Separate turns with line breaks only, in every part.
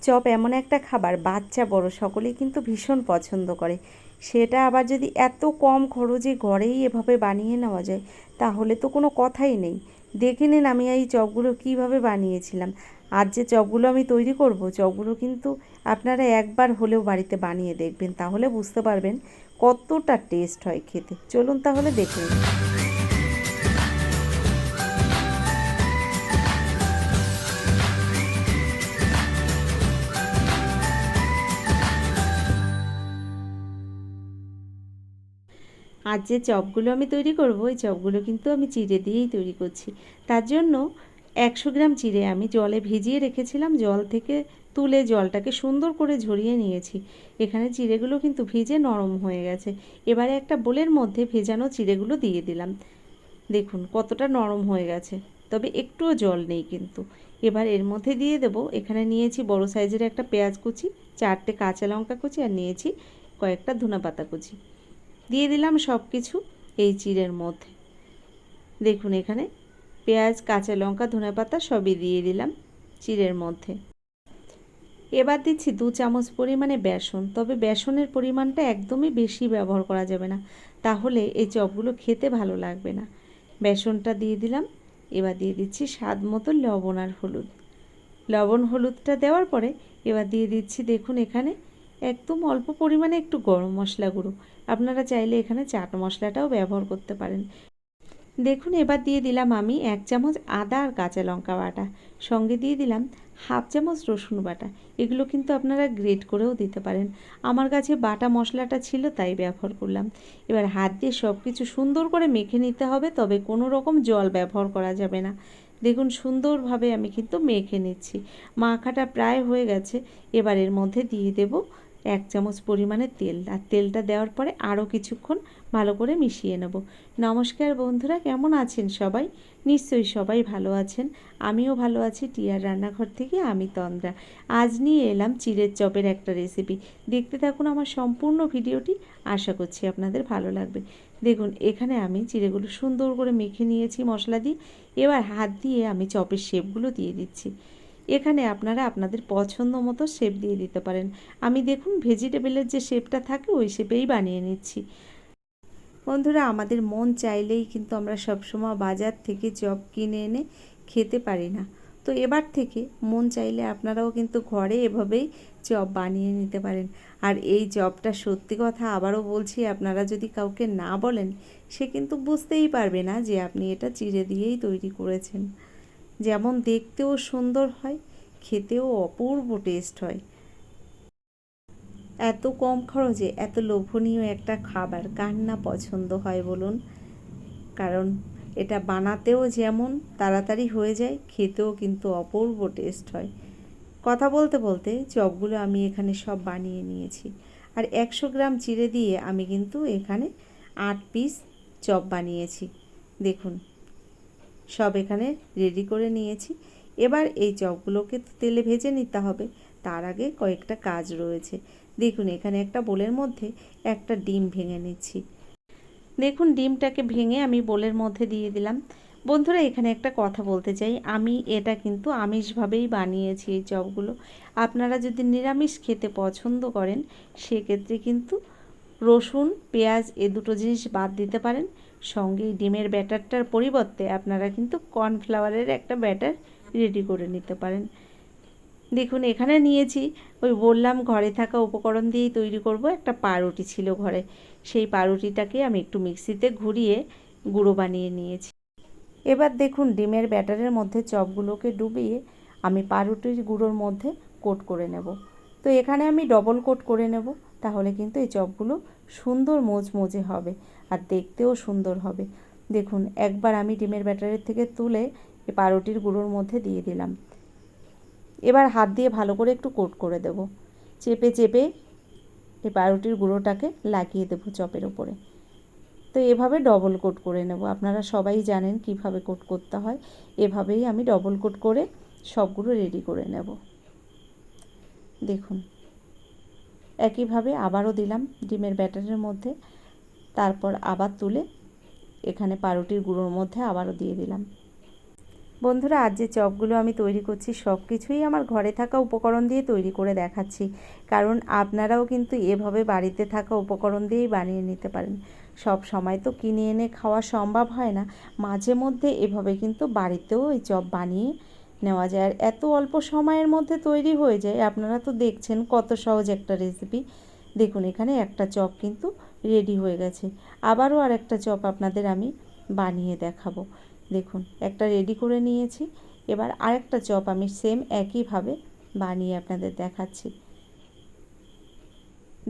Chop এমন একটা খাবার বাচ্চা বড় সকলেই কিন্তু ভীষণ পছন্দ করে। সেটা আবার যদি এত কম খরচে ঘরেই এভাবে বানিয়ে নেওয়া যায় তাহলে তো কোনো কথাই নেই। দেখে নিন আমি এই চপগুলো কিভাবে বানিয়েছিলাম। আজ যে চপগুলো আমি তৈরি করব, চপগুলো কিন্তু আপনারা একবার হলেও বাড়িতে বানিয়ে দেখবেন, তাহলে বুঝতে পারবেন কতটা টেস্ট হয় খেতে। চলুন তাহলে দেখে নিন। আজ যে চপগুলো আমি তৈরি করব, ওই চপগুলো কিন্তু আমি চিড়ে দিয়েই তৈরি করছি। তার জন্য 100 গ্রাম চিড়ে আমি জলে ভিজিয়ে রেখেছিলাম, জল থেকে তুলে জলটাকে সুন্দর করে ঝরিয়ে নিয়েছি। এখানে চিড়েগুলো কিন্তু ভিজে নরম হয়ে গেছে। এবারে একটা বোলের মধ্যে ভেজানো চিড়েগুলো দিয়ে দিলাম। দেখুন কতটা নরম হয়ে গেছে, তবে একটুও জল নেই কিন্তু। এবার এর মধ্যে দিয়ে দেব, এখানে নিয়েছি বড় সাইজের একটা পেঁয়াজ কুচি, 4টে কাঁচা লঙ্কা কুচি, আর নিয়েছি কয়েকটা ধনেপাতা কুচি। দিয়ে দিলাম সব কিছু এই চিড়ের মধ্যে। দেখুন এখানে পেঁয়াজ, কাঁচা লঙ্কা, ধনেপাতা সবই দিয়ে দিলাম চিড়ের মধ্যে। এবার দিচ্ছি 2 চামচ পরিমাণে বেসন, তবে বেসনের পরিমাণটা একদমই বেশি ব্যবহার করা যাবে না, তাহলে এই চপগুলো খেতে ভালো লাগবে না। বেসনটা দিয়ে দিলাম। এবার দিয়ে দিচ্ছি স্বাদ মতো লবণ আর হলুদ। লবণ হলুদটা দেওয়ার পরে এবার দিয়ে দিচ্ছি, দেখুন এখানে একদম অল্প পরিমাণে একটু গরম মশলা গুঁড়ো। আপনারা চাইলে এখানে চাট মশলাটাও ব্যবহার করতে পারেন। দেখুন এবার দিয়ে দিলাম আমি 1 চামচ আদা আর কাঁচা লঙ্কা বাটা, সঙ্গে দিয়ে দিলাম হাফ চামচ রসুন বাটা। এগুলো কিন্তু আপনারা গ্রেট করেও দিতে পারেন, আমার কাছে বাটা মশলাটা ছিল তাই ব্যবহার করলাম। এবার হাত দিয়ে সব কিছু সুন্দর করে মেখে নিতে হবে, তবে কোনো রকম জল ব্যবহার করা যাবে না। দেখুন সুন্দরভাবে আমি কিন্তু মেখে নিচ্ছি, মাখাটা প্রায় হয়ে গেছে। এবার এর মধ্যে দিয়ে দেব 1 চামচ পরিমাণে তেল, আর তেলটা দেওয়ার পরে আরও কিছুক্ষণ ভালো করে মিশিয়ে নেব। নমস্কার বন্ধুরা, কেমন আছেন সবাই? নিশ্চয়ই সবাই ভালো আছেন। আমিও ভালো আছি। টিয়ার রান্নাঘর থেকে আমি তন্দ্রা। আজ নিয়ে এলাম চিড়ের চপের একটা রেসিপি। দেখতে থাকুন আমার সম্পূর্ণ ভিডিওটি, আশা করছি আপনাদের ভালো লাগবে। দেখুন এখানে আমি চিড়েগুলো সুন্দর করে মেখে নিয়েছি মশলা দিয়ে। এবার হাত দিয়ে আমি চপের শেপগুলো দিয়ে দিচ্ছি। এখানে আপনারা আপনাদের পছন্দ মতো শেপ দিয়ে দিতে পারেন। আমি দেখুন ভেজিটেবলের যে শেপটা থাকে ওই শেপেই বানিয়ে নিচ্ছি। বন্ধুরা, আমাদের মন চাইলেই কিন্তু আমরা সবসময় বাজার থেকে চপ কিনে এনে খেতে পারি না। তো এবার থেকে মন চাইলে আপনারাও কিন্তু ঘরে এভাবেই চপ বানিয়ে নিতে পারেন। আর এই চপটা সত্যি কথা আবারও বলছি, আপনারা যদি কাউকে না বলেন সে কিন্তু বুঝতেই পারবে না যে আপনি এটা চিড়ে দিয়েই তৈরি করেছেন। যেমন দেখতেও সুন্দর হয়, খেতেও অপূর্ব টেস্ট হয়। এত কম খরচে এত লোভনীয় একটা খাবার কার না পছন্দ হয় বলুন? কারণ এটা বানাতেও যেমন তাড়াতাড়ি হয়ে যায়, খেতেও কিন্তু অপূর্ব টেস্ট হয়। কথা বলতে বলতে চপগুলো আমি এখানে সব বানিয়ে নিয়েছি। আর 100 গ্রাম চিড়ে দিয়ে আমি কিন্তু এখানে 8 পিস চপ বানিয়েছি। দেখুন সব এখানে রেডি করে নিয়েছি। এবার এই চপগুলোকে তেলে ভেজে নিতে হবে, তার আগে কয়েকটা কাজ রয়েছে। দেখুন এখানে একটা বোলের মধ্যে একটা ডিম ভেঙে নিচ্ছি। দেখুন ডিমটাকে ভেঙে আমি বোলের মধ্যে দিয়ে দিলাম। বন্ধুরা, এখানে একটা কথা বলতে চাই, আমি এটা কিন্তু আমিষভাবেই বানিয়েছি এই চপগুলো। আপনারা যদি নিরামিষ খেতে পছন্দ করেন সেক্ষেত্রে কিন্তু রসুন, পেঁয়াজ এ দুটো জিনিস বাদ দিতে পারেন। সঙ্গে ডিমের ব্যাটারটার পরিবর্তে আপনারা কিন্তু কর্নফ্লাওয়ারের একটা ব্যাটার রেডি করে নিতে পারেন। দেখুন এখানে নিয়েছি, ওই বললাম ঘরে থাকা উপকরণ দিয়েই তৈরি করব। একটা পাউরুটি ছিল ঘরে, সেই পাউরুটিটাকে আমি একটু মিক্সিতে ঘুরিয়ে গুঁড়ো বানিয়ে নিয়েছি। এবার দেখুন ডিমের ব্যাটারের মধ্যে চপগুলোকে ডুবিয়ে আমি পাউরুটির গুঁড়োর মধ্যে কোট করে নেব। তো এখানে আমি ডবল কোট করে নেব, তাহলে কিন্তু এই চপগুলো সুন্দর মোচমোচে হবে আর দেখতেও সুন্দর হবে। দেখুন একবার আমি ডিমের ব্যাটারের থেকে তুলে এই পাউরুটির গুঁড়োর মধ্যে দিয়ে দিলাম। এবার হাত দিয়ে ভালো করে একটু কোট করে দেব, চেপে চেপে এই পাউরুটির গুঁড়োটাকে লাগিয়ে দেবো চপের ওপরে। তো এভাবে ডবল কোট করে নেব। আপনারা সবাই জানেন কিভাবে কোট করতে হয়, এভাবেই আমি ডবল কোট করে সবগুলো রেডি করে নেব। দেখুন একইভাবে আবারও দিলাম ডিমের ব্যাটারের মধ্যে, তারপর আবার তুলে এখানে পাউরুটির গুঁড়োর মধ্যে আবারও দিয়ে দিলাম। বন্ধুরা, আজ যে চপগুলো আমি তৈরি করছি সব কিছুই আমার ঘরে থাকা উপকরণ দিয়ে তৈরি করে দেখাচ্ছি, কারণ আপনারাও কিন্তু এভাবে বাড়িতে থাকা উপকরণ দিয়েই বানিয়ে নিতে পারেন। সব সময় তো কিনে এনে খাওয়া সম্ভব হয় না, মাঝে মধ্যে এভাবে কিন্তু বাড়িতেও এই চপ বানিয়ে নেওয়া যায়। আর এত অল্প সময়ের মধ্যে তৈরি হয়ে যায়, আপনারা তো দেখছেন কত সহজ একটা রেসিপি। দেখুন এখানে একটা চপ কিন্তু রেডি হয়ে গেছে, আবারও আর একটা চপ আপনাদের আমি বানিয়ে দেখাবো। দেখুন একটা রেডি করে নিয়েছি, এবার আরেকটা চপ আমি সেম একইভাবে বানিয়ে আপনাদের দেখাচ্ছি।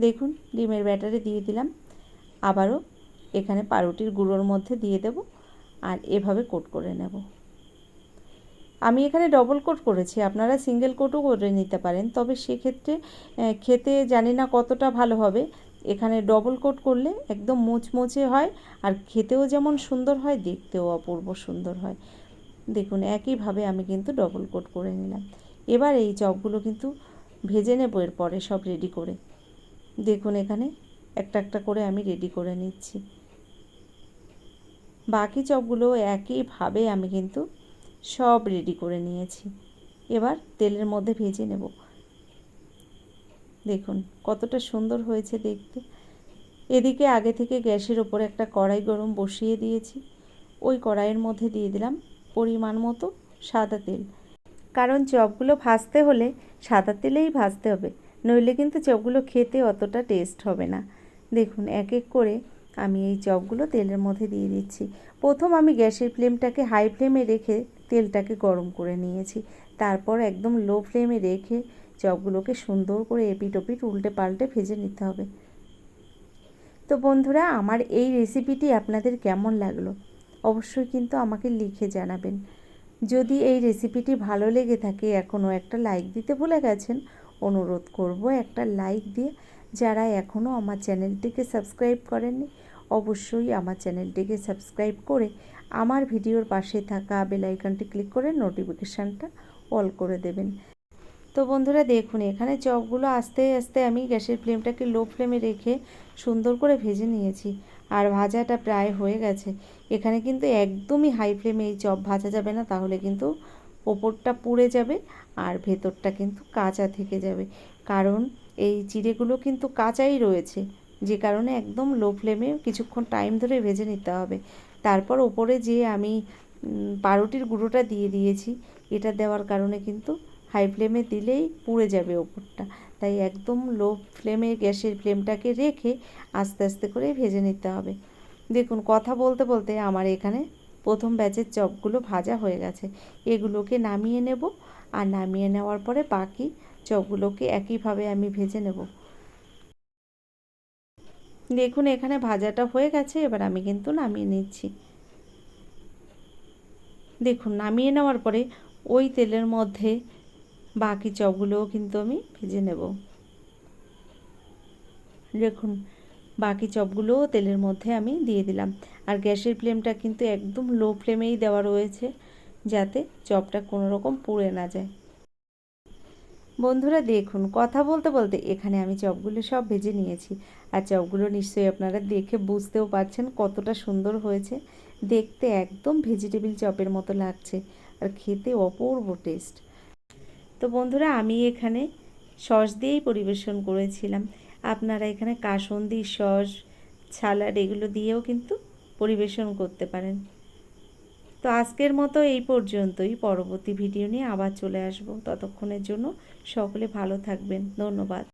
দেখুন ডিমের ব্যাটারে দিয়ে দিলাম, আবারও এখানে পাউরুটির গুঁড়োর মধ্যে দিয়ে দেব, আর এভাবে কোট করে নেব। আমি এখানে ডবল কোট করেছি, আপনারা সিঙ্গেল কোটও করে নিতে পারেন, তবে সেক্ষেত্রে খেতে জানি না কতটা ভালো হবে। এখানে ডবল কোট করলে একদম মুচমুচে হয়, আর খেতেও যেমন সুন্দর হয়, দেখতেও অপূর্ব সুন্দর হয়। দেখুন একইভাবে আমি কিন্তু ডবল কোট করে নিলাম। এবার এই চপগুলো কিন্তু ভেজে নেব এরপরে সব রেডি করে। দেখুন এখানে একটা একটা করে আমি রেডি করে নিচ্ছি। বাকি চপগুলো একইভাবে আমি কিন্তু সব রেডি করে নিয়েছি। এবার তেলের মধ্যে ভেজে নেব। দেখুন কতটা সুন্দর হয়েছে দেখতে। এদিকে আগে থেকে গ্যাসের ওপর একটা কড়াই গরম বসিয়ে দিয়েছি, ওই কড়াইয়ের মধ্যে দিয়ে দিলাম পরিমাণ মতো সাদা তেল, কারণ চপগুলো ভাজতে হলে সাদা তেলেই ভাজতে হবে, নইলে কিন্তু চপগুলো খেতে অতটা টেস্ট হবে না। দেখুন এক এক করে আমি এই চপগুলো তেলের মধ্যে দিয়ে দিচ্ছি। প্রথম আমি গ্যাসের ফ্লেমটাকে হাই ফ্লেমে রেখে তেলটাকে গরম করে নিয়েছি, তারপর একদম লো ফ্লেমে রেখে চপগুলোকে সুন্দর করে এপিট ওপিট উল্টে পাল্টে ভেজে নিতে হবে। তো বন্ধুরা, আমার এই রেসিপিটি আপনাদের কেমন লাগলো অবশ্যই কিন্তু আমাকে লিখে জানাবেন। যদি এই রেসিপিটি ভালো লেগে থাকে, এখনও একটা লাইক দিতে ভুলে গেছেন, অনুরোধ করব একটা লাইক দিয়ে যারা এখনও আমার চ্যানেলটিকে সাবস্ক্রাইব করেননি অবশ্যই আমার চ্যানেলটিকে সাবস্ক্রাইব করে আমার ভিডিওর পাশে থাকা বেল আইকনটি ক্লিক করে নোটিফিকেশানটা অল করে দেবেন। তো বন্ধুরা দেখুন এখানে চপগুলো আস্তে আস্তে আমি গ্যাসের ফ্লেমটাকে লো ফ্লেমে রেখে সুন্দর করে ভেজে নিয়েছি, আর ভাজাটা প্রায় হয়ে গেছে। এখানে কিন্তু একদমই হাই ফ্লেমে এই চপ ভাজা যাবে না, তাহলে কিন্তু ওপরটা পুড়ে যাবে আর ভেতরটা কিন্তু কাঁচা থেকে যাবে, কারণ এই চিড়েগুলো কিন্তু কাঁচাই রয়েছে, যে কারণে একদম লো ফ্লেমে কিছুক্ষণ টাইম ধরে ভেজে নিতে হবে। তারপর ওপরে যে আমি পাউরুটির গুঁড়োটা দিয়ে দিয়েছি, এটা দেওয়ার কারণে কিন্তু হাই ফ্লেমে দিলেই পুড়ে যাবে ওপরটা, তাই একদম লো ফ্লেমে গ্যাসের ফ্লেমটাকে রেখে আস্তে আস্তে করে ভেজে নিতে হবে। দেখুন কথা বলতে বলতে আমার এখানে প্রথম ব্যাচের চপগুলো ভাজা হয়ে গেছে, এগুলোকে নামিয়ে নেব, আর নামিয়ে নেওয়ার পরে বাকি চপগুলোকে একইভাবে আমি ভেজে নেব। দেখুন এখানে ভাজাটা হয়ে গেছে, এবার আমি কিন্তু নামিয়ে নিচ্ছি। দেখুন নামিয়ে নেওয়ার পরে ওই তেলের মধ্যে বাকি চপগুলোও কিন্তু আমি ভেজে নেব। দেখুন বাকি চপগুলোও তেলের মধ্যে আমি দিয়ে দিলাম, আর গ্যাসের ফ্লেমটা কিন্তু একদম লো ফ্লেমেই দেওয়া রয়েছে, যাতে চপটা কোনো রকম পুড়ে না যায়। বন্ধুরা দেখুন কথা বলতে বলতে এখানে আমি চপগুলো সব ভেজে নিয়েছি, আর চপগুলো নিশ্চয়ই আপনারা দেখে বুঝতেও পারছেন কতটা সুন্দর হয়েছে। দেখতে একদম ভেজিটেবিল চপের মতো লাগছে, আর খেতে অপূর্ব টেস্ট। তো বন্ধুরা আমি এখানে সস দিয়েই পরিবেশন করেছিলাম, আপনারা এখানে কাসুন্দি সস, সালাড এগুলো দিয়েও কিন্তু পরিবেশন করতে পারেন। তো আজকের মতো এই পর্যন্তই, পরবর্তী ভিডিও নিয়ে আবার চলে আসব। ততক্ষণের জন্য সকলে ভালো থাকবেন, ধন্যবাদ।